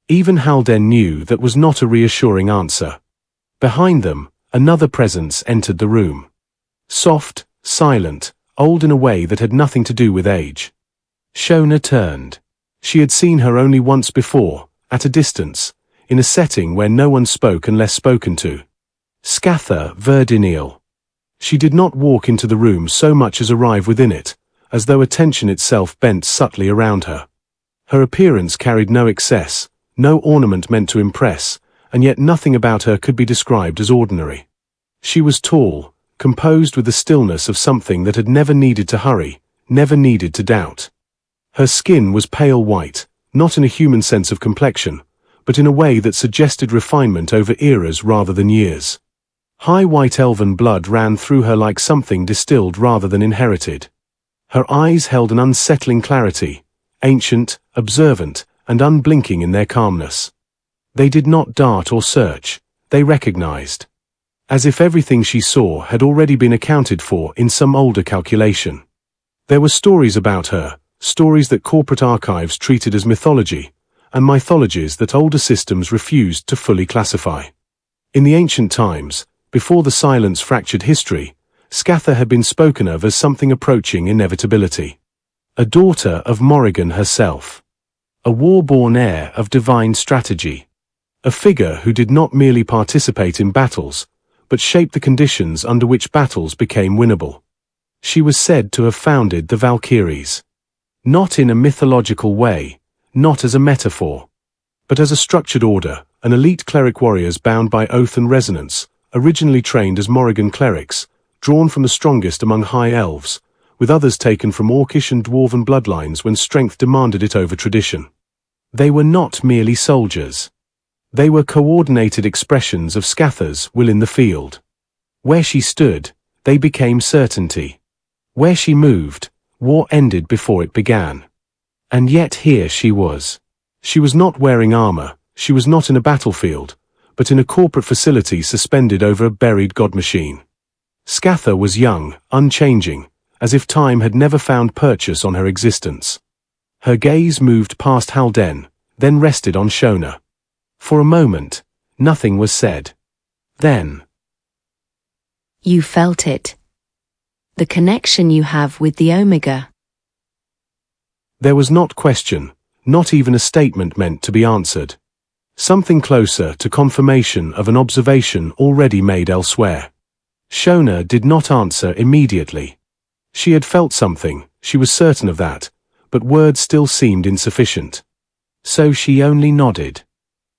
Even Halden knew that was not a reassuring answer. Behind them, another presence entered the room. Soft, silent, old in a way that had nothing to do with age. Shona turned. She had seen her only once before, at a distance, in a setting where no one spoke unless spoken to. Scatha Verdiniel. She did not walk into the room so much as arrive within it, as though attention itself bent subtly around her. Her appearance carried no excess, no ornament meant to impress, and yet nothing about her could be described as ordinary. She was tall, composed with the stillness of something that had never needed to hurry, never needed to doubt. Her skin was pale white, not in a human sense of complexion, but in a way that suggested refinement over eras rather than years. High white elven blood ran through her like something distilled rather than inherited. Her eyes held an unsettling clarity, ancient, observant, and unblinking in their calmness. They did not dart or search, they recognized. As if everything she saw had already been accounted for in some older calculation. There were stories about her, stories that corporate archives treated as mythology, and mythologies that older systems refused to fully classify. In the ancient times, before the silence fractured history, Scatha had been spoken of as something approaching inevitability. A daughter of Morrigan herself. A war-born heir of divine strategy. A figure who did not merely participate in battles, but shaped the conditions under which battles became winnable. She was said to have founded the Valkyries. Not in a mythological way, not as a metaphor, but as a structured order, an elite cleric warriors bound by oath and resonance, originally trained as Morrigan clerics, drawn from the strongest among high elves, with others taken from orcish and dwarven bloodlines when strength demanded it over tradition. They were not merely soldiers. They were coordinated expressions of Scatha's will in the field. Where she stood, they became certainty. Where she moved, war ended before it began. And yet here she was. She was not wearing armor, she was not in a battlefield, but in a corporate facility suspended over a buried god machine. Scatha was young, unchanging, as if time had never found purchase on her existence. Her gaze moved past Halden, then rested on Shona. For a moment, nothing was said. Then, "You felt it. The connection you have with the Omega." There was not question, not even a statement meant to be answered. Something closer to confirmation of an observation already made elsewhere. Shona did not answer immediately. She had felt something, she was certain of that, but words still seemed insufficient. So she only nodded.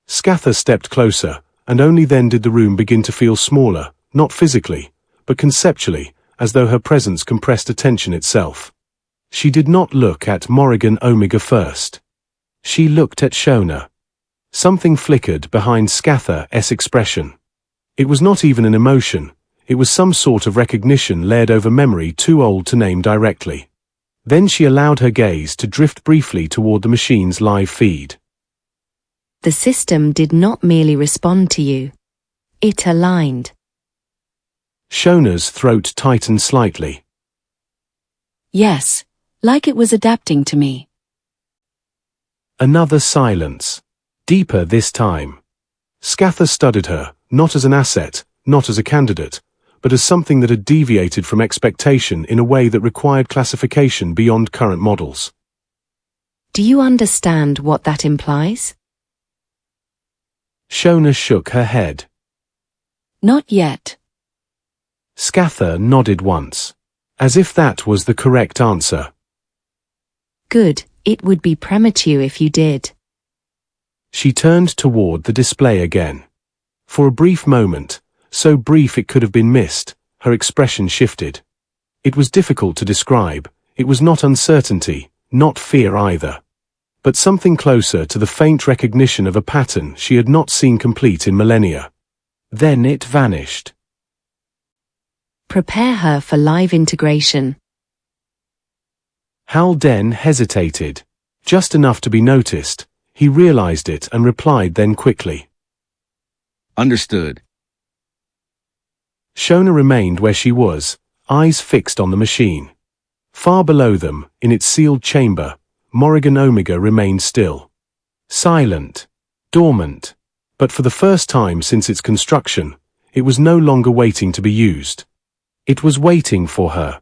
Scatha stepped closer, and only then did the room begin to feel smaller, not physically, but conceptually, as though her presence compressed attention itself. She did not look at Morrigan Omega first. She looked at Shona. Something flickered behind Scatha's expression. It was not even an emotion, it was some sort of recognition layered over memory too old to name directly. Then she allowed her gaze to drift briefly toward the machine's live feed. The system did not merely respond to you. It aligned. Shona's throat tightened slightly. Yes, like it was adapting to me. Another silence. Deeper this time. Scatha studied her, not as an asset, not as a candidate, but as something that had deviated from expectation in a way that required classification beyond current models. Do you understand what that implies? Shona shook her head. Not yet. Scatha nodded once, as if that was the correct answer. Good, it would be premature if you did. She turned toward the display again. For a brief moment, so brief it could have been missed, her expression shifted. It was difficult to describe, it was not uncertainty, not fear either. But something closer to the faint recognition of a pattern she had not seen complete in millennia. Then it vanished. Prepare her for live integration. Halden hesitated. Just enough to be noticed. He realized it and replied then quickly. Understood. Shona remained where she was, eyes fixed on the machine. Far below them, in its sealed chamber, Morrigan Omega remained still. Silent. dormant. But for the first time since its construction, it was no longer waiting to be used. It was waiting for her.